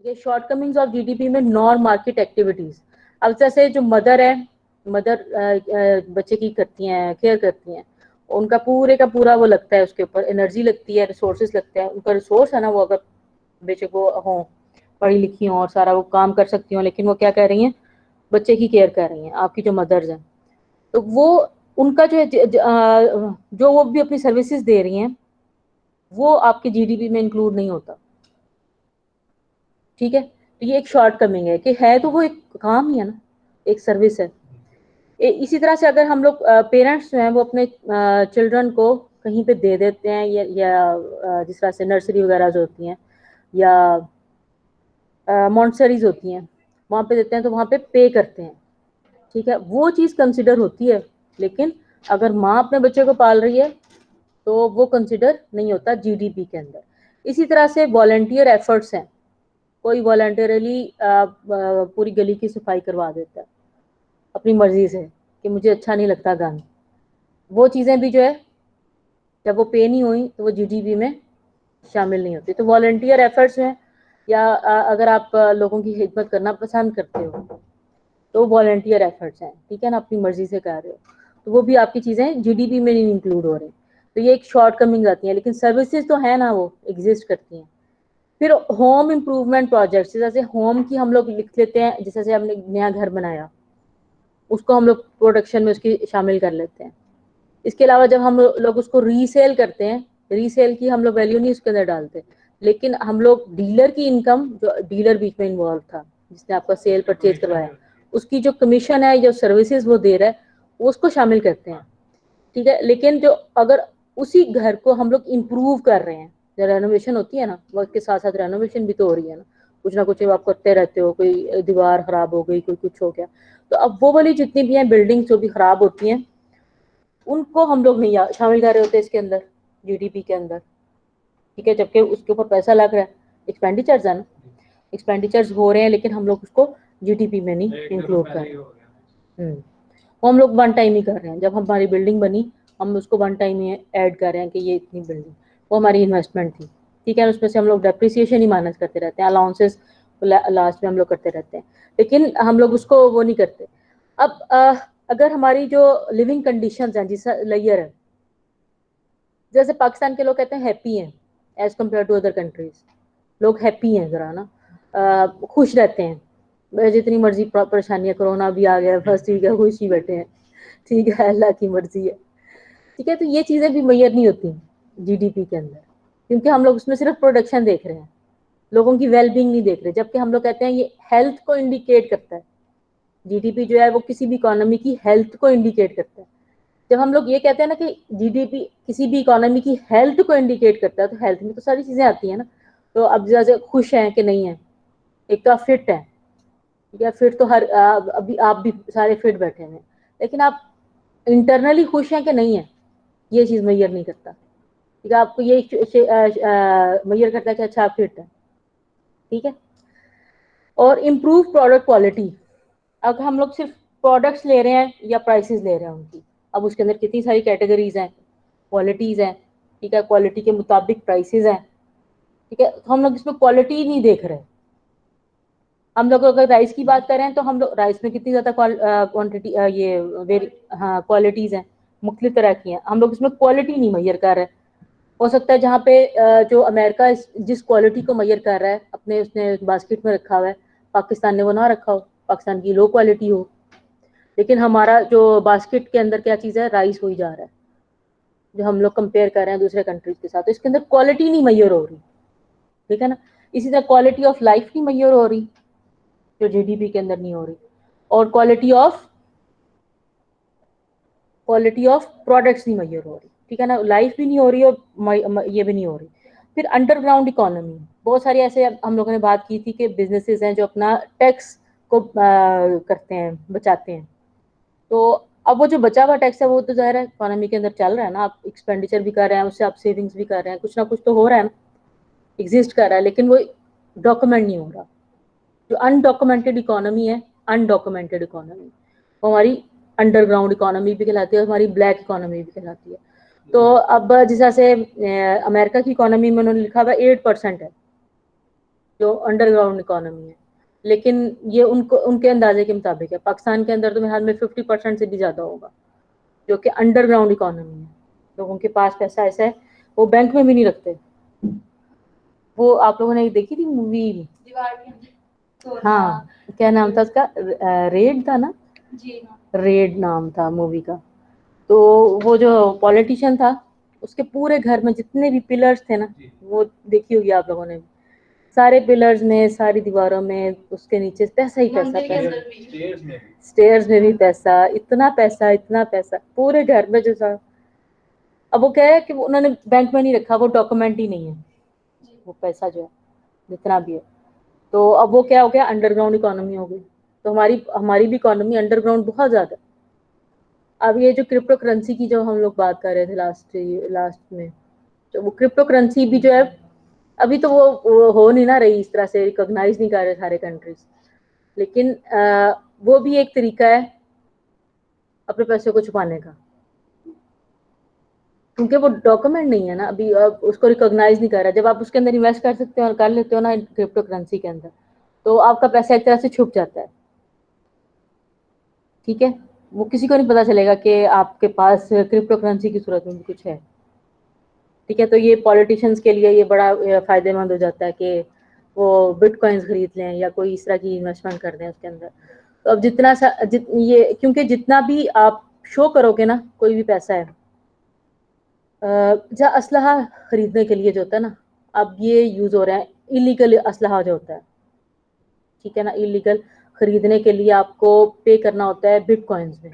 یہ shortcomings of G D P میں non market activities. اب جیسے جو مدر ہے, مدر بچے کی کرتی ہیں, کیئر کرتی ہیں, ان کا پورے کا پورا وہ لگتا ہے, اس کے اوپر انرجی لگتی ہے, ریسورسز لگتے ہیں. ان کا ریسورس ہے نا وہ, اگر بیچے کو ہوں, پڑھی لکھی ہوں اور سارا وہ کام کر سکتی ہوں, لیکن وہ کیا کہہ رہی ہیں, بچے کی کیئر کر رہی ہیں. آپ کی جو مدرز ہیں, تو وہ ان کا جو وہ بھی اپنی سروسز دے رہی ہیں, وہ آپ کے جی ڈی پی میں انکلوڈ نہیں ہوتا. ٹھیک ہے, تو یہ ایک شارٹ کمنگ ہے کہ ہے تو وہ ایک کام ہی ہے نا, ایک سروس ہے. اسی طرح سے اگر ہم لوگ پیرنٹس جو ہیں وہ اپنے چلڈرن کو کہیں پہ دے دیتے ہیں, یا جس طرح سے نرسری وغیرہ جو ہوتی ہیں, یا مونٹسریز ہوتی ہیں, وہاں پہ دیتے ہیں, تو وہاں پہ پے کرتے ہیں. ٹھیک ہے, وہ چیز کنسیڈر ہوتی ہے. لیکن اگر ماں اپنے بچے کو پال رہی ہے تو وہ کنسیڈر نہیں ہوتا جی ڈی پی کے اندر. اسی طرح سے والنٹیئر ایفرٹس ہیں, کوئی والنٹیرلی پوری گلی کی صفائی کروا دیتا ہے اپنی مرضی سے کہ مجھے اچھا نہیں لگتا گند, وہ چیزیں بھی جو ہے جب وہ پے نہیں ہوئی تو وہ جی ڈی پی میں شامل نہیں ہوتی. تو والنٹیئر ایفرٹس ہیں, یا اگر آپ لوگوں کی خدمت کرنا پسند کرتے ہو تو والنٹیئر ایفرٹس ہیں. ٹھیک ہے نا, اپنی مرضی سے کر رہے ہو, تو وہ بھی آپ کی چیزیں جی ڈی پی میں نہیں انکلوڈ ہو رہی. تو یہ ایک شارٹ کمنگ آتی ہیں, لیکن سروسز تو ہے نا, وہ ایگزسٹ کرتی ہیں. پھر ہوم امپروومنٹ پروجیکٹس, جیسے ہوم کی ہم لوگ لکھ لیتے ہیں, جیسے ہم نے نیا گھر بنایا, اس کو ہم لوگ پروڈکشن میں اس کی شامل کر لیتے ہیں. اس کے علاوہ جب ہم لوگ اس کو ری سیل کرتے ہیں, ری سیل کی ہم لوگ ویلیو نہیں اس کے اندر ڈالتے, لیکن ہم لوگ ڈیلر کی انکم, جو ڈیلر بیچ میں انوالو تھا جس نے آپ کا سیل پرچیز کروایا, اس کی جو کمیشن ہے, جو سروسز وہ دے رہا ہے, اس کو شامل کرتے ہیں. ٹھیک ہے, لیکن جو اگر اسی گھر کو ہم لوگ امپروو کر رہے ہیں, جو رینوویشن ہوتی ہے نا, وقت کے ساتھ ساتھ رینوویشن بھی تو ہو رہی ہے نا, کچھ نہ کچھ آپ کرتے رہتے ہو, کوئی دیوار خراب ہو گئی, کوئی کچھ ہو گیا, تو اب وہ والی جتنی بھی ہیں بلڈنگ جو بھی خراب ہوتی ہیں, ان کو ہم لوگ نہیں شامل کر رہے ہوتے اس کے اندر, جی ڈی پی کے اندر. ٹھیک ہے, جبکہ اس کے اوپر پیسہ لگ رہا ہے, ایکسپینڈیچرز ہے نا, ایکسپینڈیچرز ہو رہے ہیں, لیکن ہم لوگ اس کو جی ڈی پی میں نہیں انکلوڈ کر رہے. وہ ہم لوگ ون ٹائم ہی کر رہے ہیں, جب ہماری بلڈنگ بنی ہم اس کو ون ٹائم ہی ایڈ کر رہے ہیں کہ یہ اتنی بلڈنگ, وہ ہماری انویسٹمنٹ تھی. ٹھیک ہے, اس میں سے ہم لوگ ڈیپریسیشن ہی مائنس کرتے رہتے ہیں, الاؤنسز لاسٹ میں ہم لوگ کرتے رہتے ہیں, لیکن ہم لوگ اس کو وہ نہیں کرتے. اب اگر ہماری جو لیونگ کنڈیشنز ہیں, جیسا لیئر ہے, جیسے پاکستان کے لوگ کہتے ہیں ہیپی ہیں as compare to other countries, لوگ ہیپی ہیں ذرا نا, خوش رہتے ہیں, جتنی مرضی پریشانیاں, کرونا بھی آ گیا, فرسٹ ویک ہے, خوش ہی بیٹھے ہیں. ٹھیک ہے, اللہ کی مرضی ہے. ٹھیک ہے, تو یہ چیزیں بھی میسر نہیں ہوتی جی ڈی پی کے اندر, کیونکہ ہم لوگ اس میں صرف پروڈکشن دیکھ رہے ہیں, لوگوں کی ویل بینگ نہیں دیکھ رہے. جبکہ ہم لوگ کہتے ہیں یہ ہیلتھ کو انڈیکیٹ کرتا ہے, جی ڈی پی جو ہے وہ کسی بھی اکانومی کی ہیلتھ کو انڈیکیٹ کرتا ہے. جب ہم لوگ یہ کہتے ہیں نا کہ جی ڈی پی کسی بھی اکانومی کی ہیلتھ کو انڈیکیٹ کرتا ہے, تو ہیلتھ میں تو ساری چیزیں آتی ہیں نا. تو اب جیسے خوش ہیں کہ نہیں ہے, ایک تو فٹ ہے, ٹھیک ہے, فٹ تو ہر ابھی آپ بھی سارے فٹ بیٹھے ہیں, لیکن آپ انٹرنلی خوش ہیں کہ نہیں ہے, یہ چیز میئر نہیں کرتا. ٹھیک ہے, آپ کو یہ میئر کرتا ہے کہ اچھا آپ فٹ ہے. ٹھیک ہے, اور امپروو پروڈکٹ کوالٹی, اگر ہم لوگ صرف پروڈکٹس لے رہے ہیں یا پرائسز لے رہے ہیں ان کی, اب اس کے اندر کتنی ساری کیٹیگریز ہیں, کوالٹیز ہیں. ٹھیک ہے, کوالٹی کے مطابق پرائسز ہیں. ٹھیک ہے, تو ہم لوگ اس میں کوالٹی ہی نہیں دیکھ رہے. ہم لوگ اگر رائس کی بات کریں تو ہم لوگ رائس میں کتنی زیادہ کوانٹٹی, ہاں کوالٹیز ہیں, مختلف طرح کی ہیں, ہم لوگ اس میں کوالٹی نہیں میئر کر رہے. ہو سکتا ہے جہاں پہ جو امریکہ جس کوالٹی کو میئر کر رہا ہے اپنے اس نے باسکٹ میں رکھا ہوا ہے, پاکستان نے وہ نہ رکھا ہو, پاکستان کی لو کوالٹی ہو, لیکن ہمارا جو باسکٹ کے اندر کیا چیز ہے, رائس ہوئی جا رہا ہے, جو ہم لوگ کمپیئر کر رہے ہیں دوسرے کنٹریز کے ساتھ, تو اس کے اندر کوالٹی نہیں میئر ہو رہی. ٹھیک ہے نا, اسی طرح کوالٹی آف لائف نہیں میئر ہو رہی, جو جی ڈی پی کے اندر نہیں ہو رہی, اور کوالٹی آف پروڈکٹس نہیں میئر ہو رہی. ٹھیک ہے نا, لائف بھی نہیں ہو رہی اور یہ بھی نہیں ہو رہی. پھر انڈر گراؤنڈ اکانومی, بہت ساری ایسے ہم لوگوں نے بات کی تھی کہ بزنسز ہیں جو اپنا ٹیکس کو کرتے ہیں, بچاتے ہیں. تو اب وہ جو بچا ہوا ٹیکس ہے وہ تو ظاہر ہے اکانومی کے اندر چل رہا ہے نا, آپ ایکسپینڈیچر بھی کر رہے ہیں, اس سے آپ سیونگس بھی کر رہے ہیں, کچھ نہ کچھ تو ہو رہا ہے نا, ایگزسٹ کر رہا ہے, لیکن وہ ڈاکومنٹ نہیں ہو رہا. جو انڈاکومنٹڈ اکانومی ہے, انڈاکومنٹڈ اکانومی, وہ ہماری انڈر گراؤنڈ اکانومی بھی کہلاتی ہے, اور ہماری بلیک اکانومی بھی کہلاتی ہے. تو اب جس طرح سے امریکہ کی اکانومی میں انہوں نے لکھا ہوا 8% ہے, جو انڈر گراؤنڈ اکانومی ہے. لیکن یہ ان کے اندازے کے مطابق ہے. پاکستان کے اندر تو میرے حال میں 50% سے بھی زیادہ ہوگا جو کہ انڈر گراؤنڈ اکانومی ہے. لوگوں کے پاس پیسہ ایسا ہے وہ بینک میں بھی نہیں رکھتے. وہ آپ لوگوں نے دیکھی تھی مووی, ہاں کیا نام تھا اس کا, ریڈ تھا نا, ریڈ نام تھا مووی کا. تو وہ جو پولیٹیشین تھا اس کے پورے گھر میں جتنے بھی پلرز تھے نا, وہ دیکھی ہوگی آپ لوگوں نے, سارے پلرز میں, ساری دیواروں میں, اس کے نیچے پیسہ ہی پیسہ, اسٹیئرز میں بھی پیسہ, اتنا پیسہ, اتنا پیسہ پورے گھر میں جو تھا. اب وہ کیا ہے کہ انہوں نے بینک میں نہیں رکھا, وہ ڈاکومنٹ ہی نہیں ہے وہ پیسہ جو ہے جتنا بھی ہے. تو اب وہ کیا ہو گیا, انڈر گراؤنڈ اکانومی ہو گئی. تو ہماری بھی اکانومی انڈر گراؤنڈ بہت زیادہ. اب یہ جو کرپٹو کرنسی کی جو ہم لوگ بات کر رہے تھے لاسٹ میں, تو وہ کرپٹو کرنسی بھی جو ہے ابھی تو وہ ہو نہیں نہ رہی اس طرح سے, ریکوگنائز نہیں کر رہے سارے کنٹریز. لیکن وہ بھی ایک طریقہ ہے اپنے پیسے کو چھپانے کا, کیونکہ وہ ڈاکومنٹ نہیں ہے نا ابھی, اس کو ریکوگنائز نہیں کر رہا. جب آپ اس کے اندر انویسٹ کر سکتے ہو اور کر لیتے ہو نا کرپٹو کرنسی کے اندر, تو آپ کا پیسہ ایک طرح سے چھپ جاتا ہے. ٹھیک ہے, وہ کسی کو نہیں پتا چلے گا کہ آپ کے پاس کرپٹو کرنسی کی صورت میں کچھ ہے. ٹھیک ہے, تو یہ پالیٹیشینس کے لیے یہ بڑا فائدے مند ہو جاتا ہے کہ وہ بٹ کوائنس خرید لیں یا کوئی اس طرح کی انویسٹمنٹ کر دیں اس کے اندر. تو اب جتنا سا یہ, کیونکہ جتنا بھی آپ شو کرو گے نا کوئی بھی پیسہ ہے, اسلحہ خریدنے کے لیے جو ہوتا ہے نا, اب یہ یوز ہو رہا ہے ایلیگل اسلحہ جو ہوتا ہے. ٹھیک ہے نا, ایلیگل خریدنے کے لیے آپ کو پے کرنا ہوتا ہے بٹ کوائنس میں,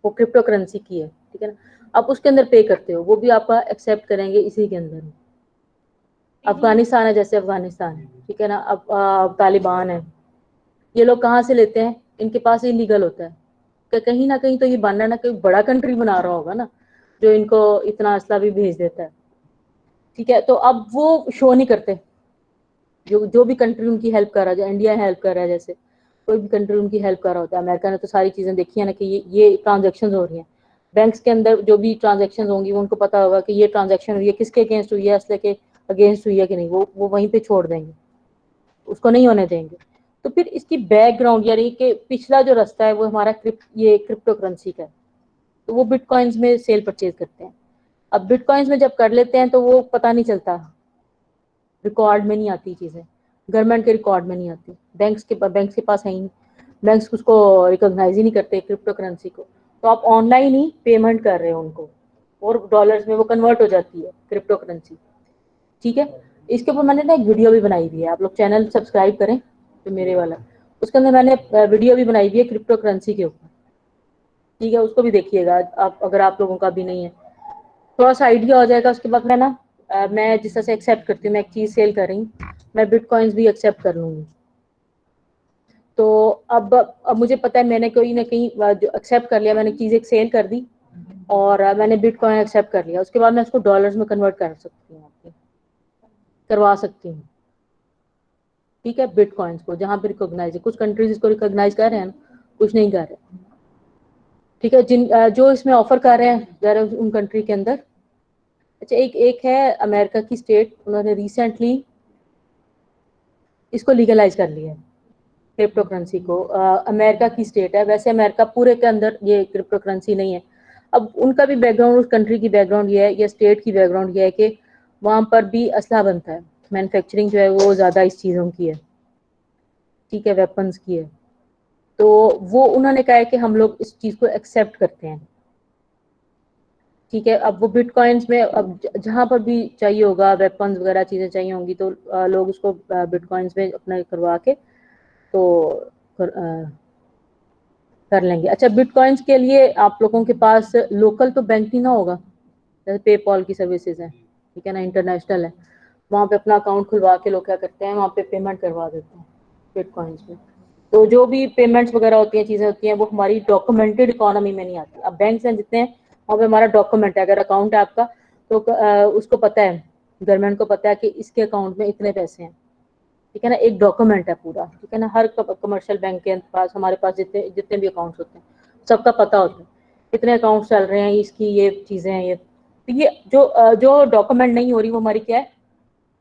وہ کرپٹو کرنسی کی ہے. ٹھیک ہے نا, آپ اس کے اندر پے کرتے ہو, وہ بھی آپ کا ایکسپٹ کریں گے اسی کے اندر. افغانستان ہے, جیسے افغانستان, ٹھیک ہے نا, اب طالبان ہے, یہ لوگ کہاں سے لیتے ہیں, ان کے پاس لیگل ہوتا ہے کہ کہیں نہ کہیں تو یہ بننا نہ کہیں بڑا کنٹری بنا رہا ہوگا نا جو ان کو اتنا اسلحہ بھی بھیج دیتا ہے. ٹھیک ہے, تو اب وہ شو نہیں کرتے, جو بھی کنٹری ان کی ہیلپ کر رہا ہے, جو انڈیا ہیلپ کر رہا ہے, جیسے کوئی بھی کنٹری ان کی ہیلپ کر رہا ہوتا ہے. امریکہ نے تو ساری چیزیں دیکھی ہیں نا کہ یہ ٹرانزیکشن ہو رہی ہیں بینکس کے اندر, جو بھی ٹرانزیکشن ہوں گی وہ ان کو پتا ہوگا کہ یہ ٹرانزیکشن ہوئی ہے کس کے اگینسٹ ہوئی ہے, اسلحے کے اگینسٹ ہوئی ہے کہ نہیں, وہ وہیں پہ چھوڑ دیں گے, اس کو نہیں ہونے دیں گے. تو پھر اس کی بیک گراؤنڈ یعنی کہ پچھلا جو راستہ ہے وہ ہمارا یہ کرپٹو کرنسی کا ہے. تو وہ بٹ کوائنس میں سیل پرچیز کرتے ہیں. اب بٹ کوائنس میں جب کر لیتے ہیں تو وہ پتا نہیں چلتا, ریکارڈ میں نہیں آتی چیزیں, گورنمنٹ کے ریکارڈ میں نہیں آتی, بینکس کے پاس ہے ہی نہیں, بینکس اس کو ریکوگنائز ہی نہیں کرتے کرپٹو کرنسی کو. تو آپ آن لائن ہی پیمنٹ کر رہے ہو ان کو, اور ڈالرز میں وہ کنورٹ ہو جاتی ہے کرپٹو کرنسی. ٹھیک ہے, اس کے اوپر میں نے نا ایک ویڈیو بھی بنائی ہوئی ہے, آپ لوگ چینل سبسکرائب کریں تو میرے والا, اس کے اندر میں نے ویڈیو بھی بنائی ہوئی ہے کرپٹو کرنسی کے اوپر. ٹھیک ہے, اس کو بھی دیکھیے گا آپ, اگر آپ لوگوں کا بھی نہیں ہے تھوڑا سا آئیڈیا ہو جائے گا. اس کے بعد میں نا میں جس طرح سے ایکسیپٹ کرتی ہوں, میں ایک چیز سیل کر رہی ہوں, میں بٹ کوائنس بھی ایکسیپٹ کر لوں گی. تو اب مجھے پتا ہے میں نے کوئی نہ کہیں ایکسیپٹ کر لیا, میں نے چیز ایک سیل کر دی اور میں نے بٹ کوائن ایکسیپٹ کر لیا, اس کے بعد میں اس کو ڈالرز میں کنورٹ کر سکتی ہوں, کروا سکتی ہوں. ٹھیک ہے, بٹ کوائنس کو جہاں پہ ریکوگنائز ہے, کچھ کنٹریز اس کو ریکوگنائز کر رہے ہیں, کچھ نہیں کر رہے. ٹھیک ہے, جو اس میں آفر کر رہے ہیں ان کنٹری کے اندر. اچھا, ایک ہے امریکہ کی اسٹیٹ, انہوں نے ریسنٹلی اس کو لیگلائز کر لیا ہے کرپٹو کرنسی کو. امریکہ کی اسٹیٹ ہے, ویسے امریکہ پورے کے اندر یہ کرپٹو کرنسی نہیں ہے. اب ان کا بھی بیک گراؤنڈ, اس کنٹری کی بیک گراؤنڈ یہ ہے, یا اسٹیٹ کی بیک گراؤنڈ یہ ہے کہ وہاں پر بھی اسلحہ بنتا ہے, مینوفیکچرنگ جو ہے وہ زیادہ اس چیزوں کی ہے. ٹھیک ہے, ویپنس کی ہے. تو وہ انہوں نے کہا ہے کہ ہم لوگ اس چیز کو ایکسپٹ کرتے ہیں. ٹھیک ہے, اب وہ بٹ کوائنس میں اب جہاں پر بھی چاہیے ہوگا ویپنس وغیرہ چیزیں چاہیے ہوں گی تو لوگ اس کو بٹ کوائنس میں اپنا کروا کے تو کر لیں گے. اچھا, بٹ کوائنس کے لیے آپ لوگوں کے پاس لوکل تو بینک ہی نہ ہوگا, جیسے پے پال کی سروسز ہیں, ٹھیک ہے نا, انٹرنیشنل ہے, وہاں پہ اپنا اکاؤنٹ کھلوا کے لوگ کیا کرتے ہیں وہاں پہ پیمنٹ کروا دیتے ہیں بٹ کوائنس میں. تو جو بھی پیمنٹس وغیرہ ہوتی ہیں, چیزیں ہوتی ہیں, وہ ہماری ڈاکومنٹڈ اکانومی میں نہیں آتی. اب بینکس ہیں جتنے ہیں وہاں پہ ہمارا ڈاکومنٹ ہے, اگر اکاؤنٹ ہے آپ کا تو اس کو پتا ہے, گورنمنٹ کو پتا ہے کہ اس کے اکاؤنٹ میں اتنے پیسے ہیں. ٹھیک ہے نا, ایک ڈاکومنٹ ہے پورا. ٹھیک ہے نا, ہر کمرشل بینک کے پاس, ہمارے پاس جتنے بھی اکاؤنٹس ہوتے ہیں سب کا پتا ہوتا ہے کتنے اکاؤنٹس چل رہے ہیں, اس کی یہ چیزیں ہیں. یہ جو ڈاکومنٹ نہیں ہو رہی وہ ہماری کیا ہے,